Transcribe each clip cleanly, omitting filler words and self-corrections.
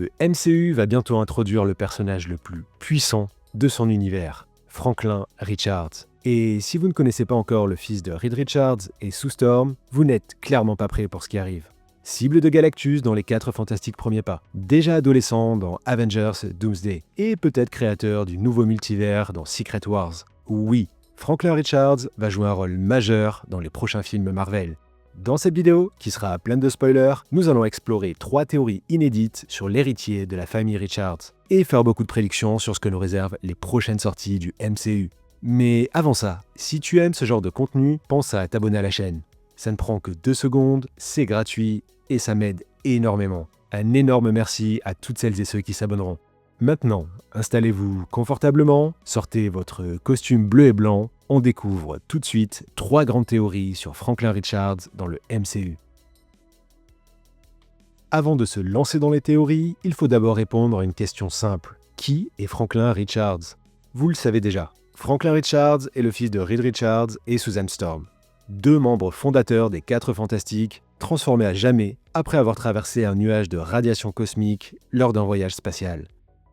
Le MCU va bientôt introduire le personnage le plus puissant de son univers, Franklin Richards. Et si vous ne connaissez pas encore le fils de Reed Richards et Sue Storm, vous n'êtes clairement pas prêt pour ce qui arrive. Cible de Galactus dans les 4 Fantastiques Premiers Pas, déjà adolescent dans Avengers Doomsday, et peut-être créateur du nouveau multivers dans Secret Wars. Oui, Franklin Richards va jouer un rôle majeur dans les prochains films Marvel. Dans cette vidéo, qui sera pleine de spoilers, nous allons explorer 3 théories inédites sur l'héritier de la famille Richards, et faire beaucoup de prédictions sur ce que nous réservent les prochaines sorties du MCU. Mais avant ça, si tu aimes ce genre de contenu, pense à t'abonner à la chaîne. Ça ne prend que 2 secondes, c'est gratuit et ça m'aide énormément. Un énorme merci à toutes celles et ceux qui s'abonneront. Maintenant, installez-vous confortablement, sortez votre costume bleu et blanc, on découvre tout de suite 3 grandes théories sur Franklin Richards dans le MCU. Avant de se lancer dans les théories, il faut d'abord répondre à une question simple. Qui est Franklin Richards? Vous le savez déjà. Franklin Richards est le fils de Reed Richards et Susan Storm, 2 membres fondateurs des 4 Fantastiques, transformés à jamais après avoir traversé un nuage de radiation cosmique lors d'un voyage spatial.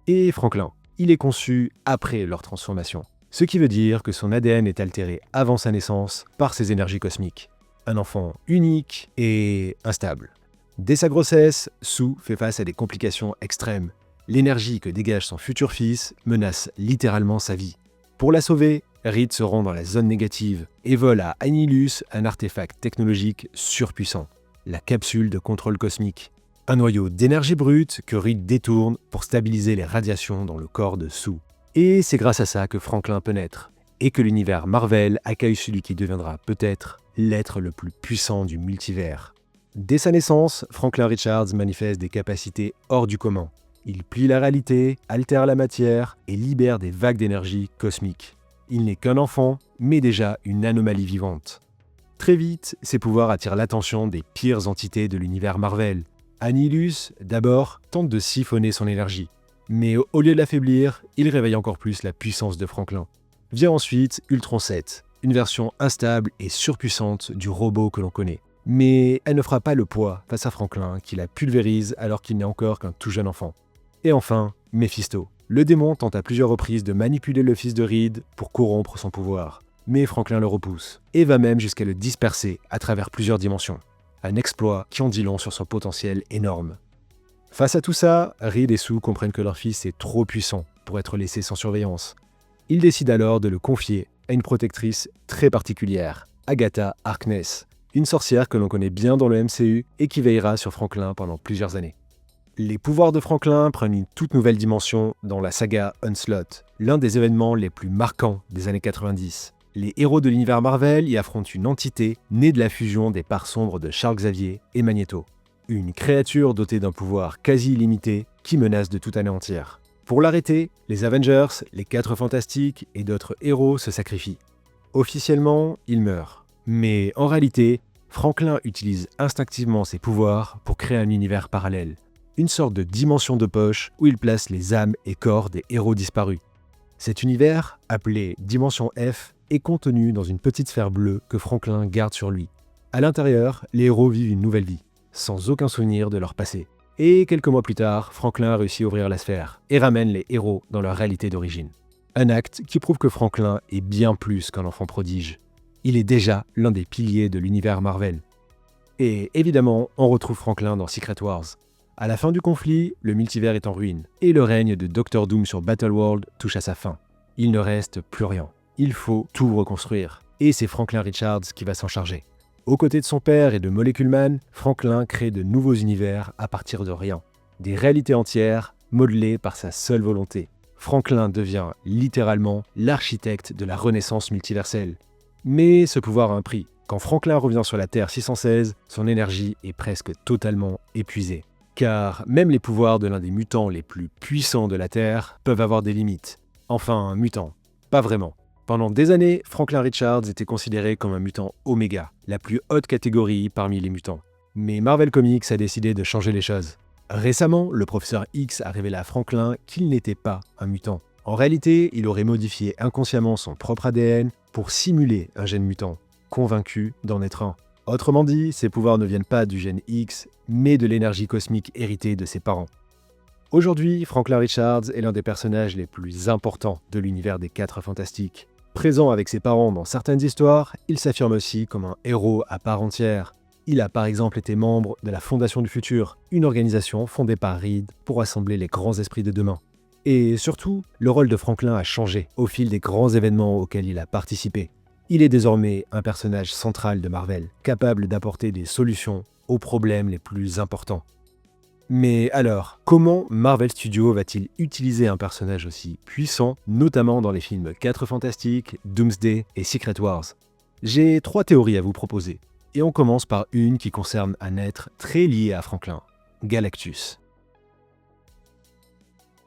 Et Franklin, il est conçu après leur transformation, ce qui veut dire que son ADN est altéré avant sa naissance par ces énergies cosmiques. Un enfant unique et instable. Dès sa grossesse, Sue fait face à des complications extrêmes. L'énergie que dégage son futur fils menace littéralement sa vie. Pour la sauver, Reed se rend dans la zone négative et vole à Annihilus un artefact technologique surpuissant, la capsule de contrôle cosmique. Un noyau d'énergie brute que Reed détourne pour stabiliser les radiations dans le corps de Sue. Et c'est grâce à ça que Franklin peut naître, et que l'univers Marvel accueille celui qui deviendra peut-être l'être le plus puissant du multivers. Dès sa naissance, Franklin Richards manifeste des capacités hors du commun. Il plie la réalité, altère la matière et libère des vagues d'énergie cosmique. Il n'est qu'un enfant, mais déjà une anomalie vivante. Très vite, ses pouvoirs attirent l'attention des pires entités de l'univers Marvel. Annihilus, d'abord, tente de siphonner son énergie. Mais au lieu de l'affaiblir, il réveille encore plus la puissance de Franklin. Vient ensuite Ultron 7, une version instable et surpuissante du robot que l'on connaît. Mais elle ne fera pas le poids face à Franklin, qui la pulvérise alors qu'il n'est encore qu'un tout jeune enfant. Et enfin, Mephisto. Le démon tente à plusieurs reprises de manipuler le fils de Reed pour corrompre son pouvoir. Mais Franklin le repousse, et va même jusqu'à le disperser à travers plusieurs dimensions. Un exploit qui en dit long sur son potentiel énorme. Face à tout ça, Reed et Sue comprennent que leur fils est trop puissant pour être laissé sans surveillance. Ils décident alors de le confier à une protectrice très particulière, Agatha Harkness, une sorcière que l'on connaît bien dans le MCU et qui veillera sur Franklin pendant plusieurs années. Les pouvoirs de Franklin prennent une toute nouvelle dimension dans la saga Onslaught, l'un des événements les plus marquants des années 90. Les héros de l'univers Marvel y affrontent une entité née de la fusion des parts sombres de Charles Xavier et Magneto. Une créature dotée d'un pouvoir quasi illimité qui menace de tout anéantir. Pour l'arrêter, les Avengers, les 4 Fantastiques et d'autres héros se sacrifient. Officiellement, il meurt. Mais en réalité, Franklin utilise instinctivement ses pouvoirs pour créer un univers parallèle. Une sorte de dimension de poche où il place les âmes et corps des héros disparus. Cet univers, appelé Dimension F, est contenu dans une petite sphère bleue que Franklin garde sur lui. À l'intérieur, les héros vivent une nouvelle vie, sans aucun souvenir de leur passé. Et quelques mois plus tard, Franklin réussit à ouvrir la sphère et ramène les héros dans leur réalité d'origine. Un acte qui prouve que Franklin est bien plus qu'un enfant prodige. Il est déjà l'un des piliers de l'univers Marvel. Et évidemment, on retrouve Franklin dans Secret Wars. À la fin du conflit, le multivers est en ruine, et le règne de Dr. Doom sur Battleworld touche à sa fin. Il ne reste plus rien. Il faut tout reconstruire, et c'est Franklin Richards qui va s'en charger. Aux côtés de son père et de Molecule Man, Franklin crée de nouveaux univers à partir de rien. Des réalités entières, modelées par sa seule volonté. Franklin devient littéralement l'architecte de la renaissance multiverselle. Mais ce pouvoir a un prix. Quand Franklin revient sur la Terre 616, son énergie est presque totalement épuisée. Car même les pouvoirs de l'un des mutants les plus puissants de la Terre peuvent avoir des limites. Enfin, mutant. Pas vraiment. Pendant des années, Franklin Richards était considéré comme un mutant Oméga, la plus haute catégorie parmi les mutants. Mais Marvel Comics a décidé de changer les choses. Récemment, le professeur X a révélé à Franklin qu'il n'était pas un mutant. En réalité, il aurait modifié inconsciemment son propre ADN pour simuler un gène mutant, convaincu d'en être un. Autrement dit, ses pouvoirs ne viennent pas du gène X, mais de l'énergie cosmique héritée de ses parents. Aujourd'hui, Franklin Richards est l'un des personnages les plus importants de l'univers des 4 Fantastiques. Présent avec ses parents dans certaines histoires, il s'affirme aussi comme un héros à part entière. Il a par exemple été membre de la Fondation du Futur, une organisation fondée par Reed pour rassembler les grands esprits de demain. Et surtout, le rôle de Franklin a changé au fil des grands événements auxquels il a participé. Il est désormais un personnage central de Marvel, capable d'apporter des solutions aux problèmes les plus importants. Mais alors, comment Marvel Studios va-t-il utiliser un personnage aussi puissant, notamment dans les films 4 Fantastiques, Doomsday et Secret Wars? J'ai 3 théories à vous proposer, et on commence par une qui concerne un être très lié à Franklin, Galactus.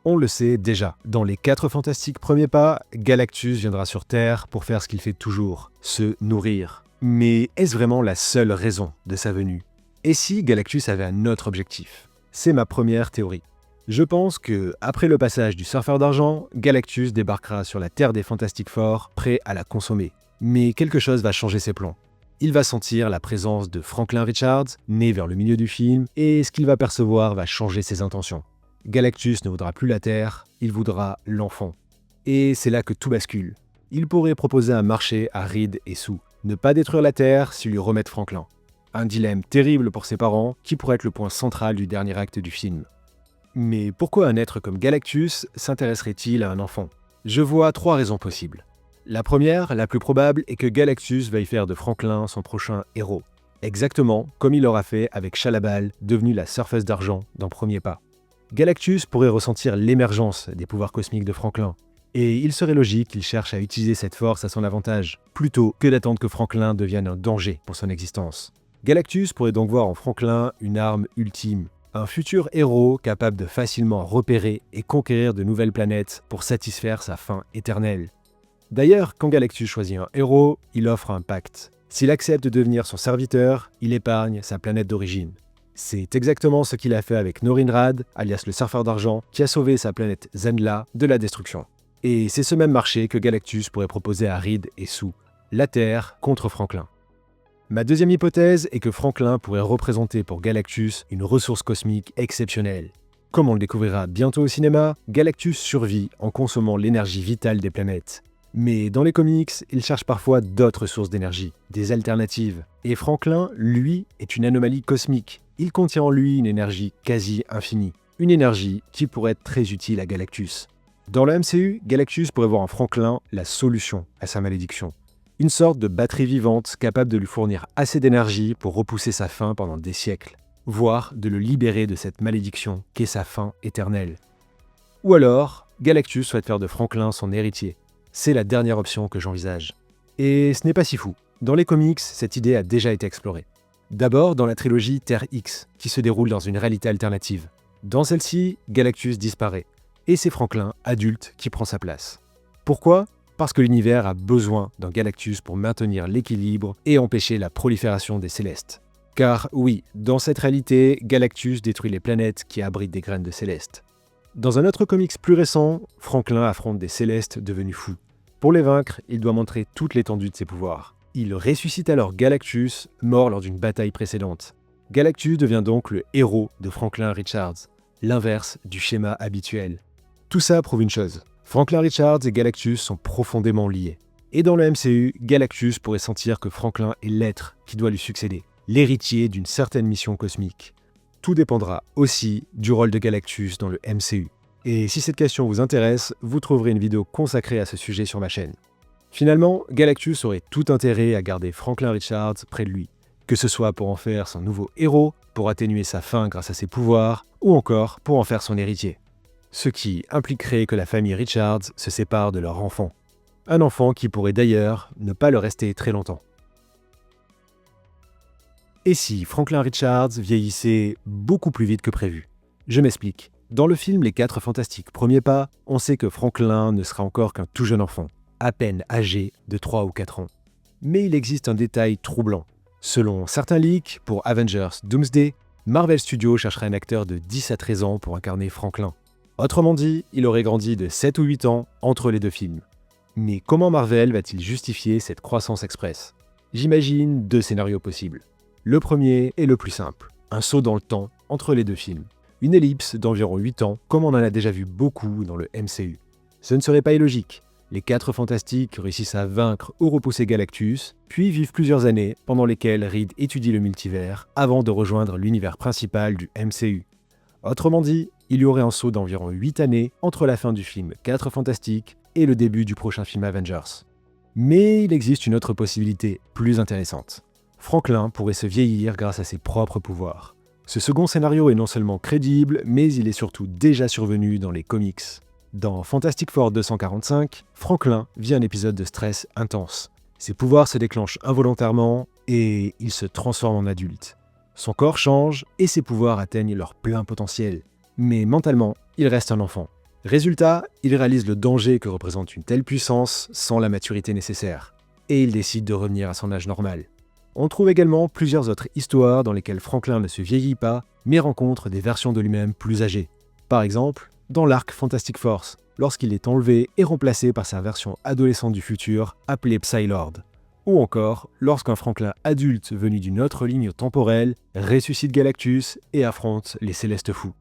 On le sait déjà, dans les 4 Fantastiques premiers pas, Galactus viendra sur Terre pour faire ce qu'il fait toujours, se nourrir. Mais est-ce vraiment la seule raison de sa venue? Et si Galactus avait un autre objectif? C'est ma première théorie. Je pense que, après le passage du Surfeur d'Argent, Galactus débarquera sur la Terre des Fantastic Four, prêt à la consommer. Mais quelque chose va changer ses plans. Il va sentir la présence de Franklin Richards, né vers le milieu du film, et ce qu'il va percevoir va changer ses intentions. Galactus ne voudra plus la Terre, il voudra l'enfant. Et c'est là que tout bascule. Il pourrait proposer un marché à Reed et Sue. Ne pas détruire la Terre s'ils lui remettent Franklin. Un dilemme terrible pour ses parents, qui pourrait être le point central du dernier acte du film. Mais pourquoi un être comme Galactus s'intéresserait-il à un enfant? Je vois 3 raisons possibles. La première, la plus probable, est que Galactus veuille faire de Franklin son prochain héros. Exactement comme il l'aura fait avec Shalla-Bal, devenue la Surfeuse d'Argent dans Premier Pas. Galactus pourrait ressentir l'émergence des pouvoirs cosmiques de Franklin, et il serait logique qu'il cherche à utiliser cette force à son avantage, plutôt que d'attendre que Franklin devienne un danger pour son existence. Galactus pourrait donc voir en Franklin une arme ultime, un futur héros capable de facilement repérer et conquérir de nouvelles planètes pour satisfaire sa faim éternelle. D'ailleurs, quand Galactus choisit un héros, il offre un pacte. S'il accepte de devenir son serviteur, il épargne sa planète d'origine. C'est exactement ce qu'il a fait avec Norrin Radd, alias le Surfeur d'Argent, qui a sauvé sa planète Zenla de la destruction. Et c'est ce même marché que Galactus pourrait proposer à Reed et Sue, la Terre contre Franklin. Ma deuxième hypothèse est que Franklin pourrait représenter pour Galactus une ressource cosmique exceptionnelle. Comme on le découvrira bientôt au cinéma, Galactus survit en consommant l'énergie vitale des planètes. Mais dans les comics, il cherche parfois d'autres sources d'énergie, des alternatives. Et Franklin, lui, est une anomalie cosmique. Il contient en lui une énergie quasi infinie. Une énergie qui pourrait être très utile à Galactus. Dans le MCU, Galactus pourrait voir en Franklin la solution à sa malédiction. Une sorte de batterie vivante capable de lui fournir assez d'énergie pour repousser sa faim pendant des siècles, voire de le libérer de cette malédiction qu'est sa faim éternelle. Ou alors, Galactus souhaite faire de Franklin son héritier. C'est la dernière option que j'envisage. Et ce n'est pas si fou. Dans les comics, cette idée a déjà été explorée. D'abord dans la trilogie Terre X, qui se déroule dans une réalité alternative. Dans celle-ci, Galactus disparaît, et c'est Franklin, adulte, qui prend sa place. Pourquoi ? Parce que l'univers a besoin d'un Galactus pour maintenir l'équilibre et empêcher la prolifération des Célestes. Car oui, dans cette réalité, Galactus détruit les planètes qui abritent des graines de Célestes. Dans un autre comics plus récent, Franklin affronte des Célestes devenus fous. Pour les vaincre, il doit montrer toute l'étendue de ses pouvoirs. Il ressuscite alors Galactus, mort lors d'une bataille précédente. Galactus devient donc le héros de Franklin Richards, l'inverse du schéma habituel. Tout ça prouve une chose, Franklin Richards et Galactus sont profondément liés. Et dans le MCU, Galactus pourrait sentir que Franklin est l'être qui doit lui succéder, l'héritier d'une certaine mission cosmique. Tout dépendra aussi du rôle de Galactus dans le MCU. Et si cette question vous intéresse, vous trouverez une vidéo consacrée à ce sujet sur ma chaîne. Finalement, Galactus aurait tout intérêt à garder Franklin Richards près de lui, que ce soit pour en faire son nouveau héros, pour atténuer sa faim grâce à ses pouvoirs, ou encore pour en faire son héritier. Ce qui impliquerait que la famille Richards se sépare de leur enfant. Un enfant qui pourrait d'ailleurs ne pas le rester très longtemps. Et si Franklin Richards vieillissait beaucoup plus vite que prévu? Je m'explique. Dans le film Les 4 Fantastiques Premier Pas, on sait que Franklin ne sera encore qu'un tout jeune enfant, à peine âgé de 3 ou 4 ans. Mais il existe un détail troublant. Selon certains leaks, pour Avengers Doomsday, Marvel Studios chercherait un acteur de 10 à 13 ans pour incarner Franklin. Autrement dit, il aurait grandi de 7 ou 8 ans entre les deux films. Mais comment Marvel va-t-il justifier cette croissance express? J'imagine 2 scénarios possibles. Le premier est le plus simple, un saut dans le temps entre les deux films. Une ellipse d'environ 8 ans, comme on en a déjà vu beaucoup dans le MCU. Ce ne serait pas illogique. Les 4 Fantastiques réussissent à vaincre ou repousser Galactus, puis vivent plusieurs années pendant lesquelles Reed étudie le multivers avant de rejoindre l'univers principal du MCU. Autrement dit, il y aurait un saut d'environ 8 années entre la fin du film 4 Fantastiques et le début du prochain film Avengers. Mais il existe une autre possibilité plus intéressante. Franklin pourrait se vieillir grâce à ses propres pouvoirs. Ce second scénario est non seulement crédible, mais il est surtout déjà survenu dans les comics. Dans Fantastic Four 245, Franklin vit un épisode de stress intense. Ses pouvoirs se déclenchent involontairement et il se transforme en adulte. Son corps change et ses pouvoirs atteignent leur plein potentiel. Mais mentalement, il reste un enfant. Résultat, il réalise le danger que représente une telle puissance sans la maturité nécessaire. Et il décide de revenir à son âge normal. On trouve également plusieurs autres histoires dans lesquelles Franklin ne se vieillit pas, mais rencontre des versions de lui-même plus âgées. Par exemple, dans l'arc Fantastic Force, lorsqu'il est enlevé et remplacé par sa version adolescente du futur, appelée Psylord. Ou encore, lorsqu'un Franklin adulte venu d'une autre ligne temporelle ressuscite Galactus et affronte les Célestes Fous.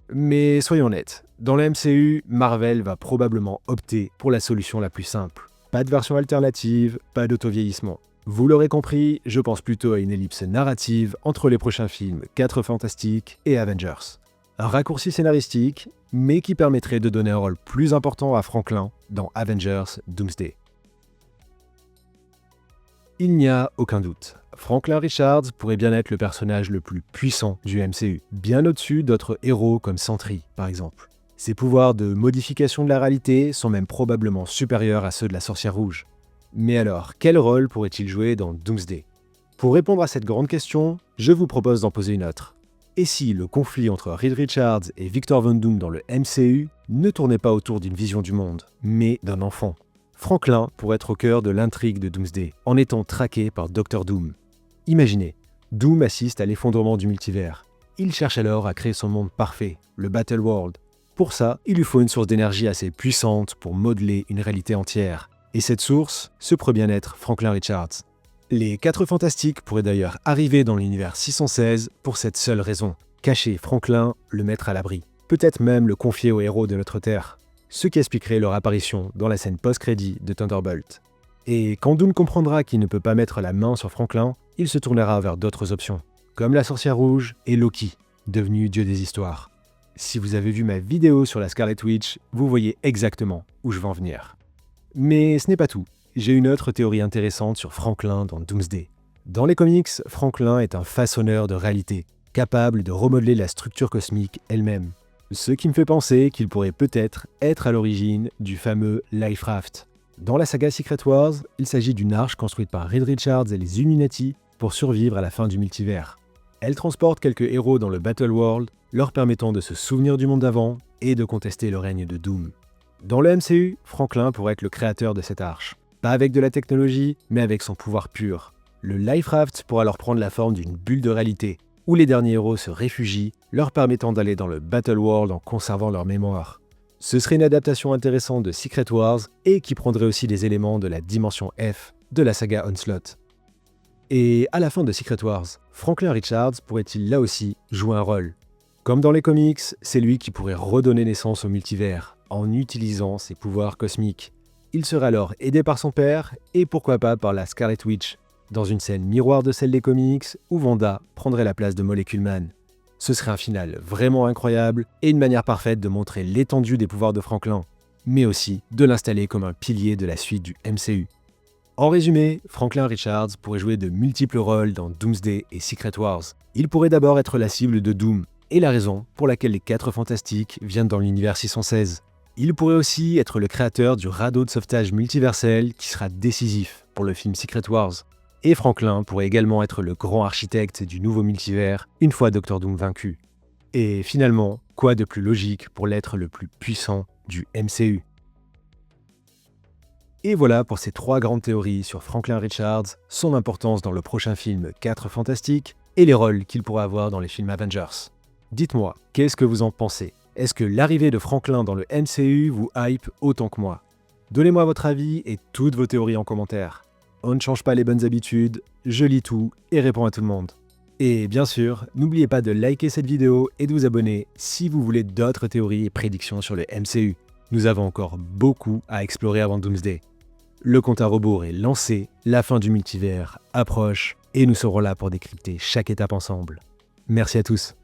Mais soyons honnêtes, dans le MCU, Marvel va probablement opter pour la solution la plus simple. Pas de version alternative, pas d'auto-vieillissement. Vous l'aurez compris, je pense plutôt à une ellipse narrative entre les prochains films 4 Fantastiques et Avengers. Un raccourci scénaristique, mais qui permettrait de donner un rôle plus important à Franklin dans Avengers Doomsday. Il n'y a aucun doute, Franklin Richards pourrait bien être le personnage le plus puissant du MCU, bien au-dessus d'autres héros comme Sentry, par exemple. Ses pouvoirs de modification de la réalité sont même probablement supérieurs à ceux de la Sorcière Rouge. Mais alors, quel rôle pourrait-il jouer dans Doomsday ? Pour répondre à cette grande question, je vous propose d'en poser une autre. Et si le conflit entre Reed Richards et Victor Von Doom dans le MCU ne tournait pas autour d'une vision du monde, mais d'un enfant ? Franklin pourrait être au cœur de l'intrigue de Doomsday, en étant traqué par Dr Doom. Imaginez, Doom assiste à l'effondrement du multivers. Il cherche alors à créer son monde parfait, le Battle World. Pour ça, il lui faut une source d'énergie assez puissante pour modeler une réalité entière. Et cette source, ce pourrait bien être Franklin Richards. Les 4 Fantastiques pourraient d'ailleurs arriver dans l'univers 616 pour cette seule raison, cacher Franklin, le mettre à l'abri. Peut-être même le confier aux héros de notre Terre. Ce qui expliquerait leur apparition dans la scène post-crédit de Thunderbolt. Et quand Doom comprendra qu'il ne peut pas mettre la main sur Franklin, il se tournera vers d'autres options, comme la Sorcière Rouge et Loki, devenu dieu des histoires. Si vous avez vu ma vidéo sur la Scarlet Witch, vous voyez exactement où je veux en venir. Mais ce n'est pas tout. J'ai une autre théorie intéressante sur Franklin dans Doomsday. Dans les comics, Franklin est un façonneur de réalité, capable de remodeler la structure cosmique elle-même. Ce qui me fait penser qu'il pourrait peut-être être à l'origine du fameux Life Raft. Dans la saga Secret Wars, il s'agit d'une arche construite par Reed Richards et les Illuminati pour survivre à la fin du multivers. Elle transporte quelques héros dans le Battle World, leur permettant de se souvenir du monde d'avant et de contester le règne de Doom. Dans le MCU, Franklin pourrait être le créateur de cette arche. Pas avec de la technologie, mais avec son pouvoir pur. Le Life Raft pourra alors prendre la forme d'une bulle de réalité, où les derniers héros se réfugient, leur permettant d'aller dans le Battle World en conservant leur mémoire. Ce serait une adaptation intéressante de Secret Wars et qui prendrait aussi des éléments de la dimension F de la saga Onslaught. Et à la fin de Secret Wars, Franklin Richards pourrait-il là aussi jouer un rôle ? Comme dans les comics, c'est lui qui pourrait redonner naissance au multivers en utilisant ses pouvoirs cosmiques. Il serait alors aidé par son père et pourquoi pas par la Scarlet Witch, dans une scène miroir de celle des comics où Wanda prendrait la place de Molecule Man. Ce serait un final vraiment incroyable et une manière parfaite de montrer l'étendue des pouvoirs de Franklin, mais aussi de l'installer comme un pilier de la suite du MCU. En résumé, Franklin Richards pourrait jouer de multiples rôles dans Doomsday et Secret Wars. Il pourrait d'abord être la cible de Doom, et la raison pour laquelle les 4 Fantastiques viennent dans l'univers 616. Il pourrait aussi être le créateur du radeau de sauvetage multiversel qui sera décisif pour le film Secret Wars. Et Franklin pourrait également être le grand architecte du nouveau multivers une fois Dr Doom vaincu. Et finalement, quoi de plus logique pour l'être le plus puissant du MCU ? Et voilà pour ces 3 grandes théories sur Franklin Richards, son importance dans le prochain film 4 Fantastiques et les rôles qu'il pourrait avoir dans les films Avengers. Dites-moi, qu'est-ce que vous en pensez ? Est-ce que l'arrivée de Franklin dans le MCU vous hype autant que moi ? Donnez-moi votre avis et toutes vos théories en commentaire. On ne change pas les bonnes habitudes, je lis tout et réponds à tout le monde. Et bien sûr, n'oubliez pas de liker cette vidéo et de vous abonner si vous voulez d'autres théories et prédictions sur le MCU. Nous avons encore beaucoup à explorer avant Doomsday. Le compte à rebours est lancé, la fin du multivers approche et nous serons là pour décrypter chaque étape ensemble. Merci à tous.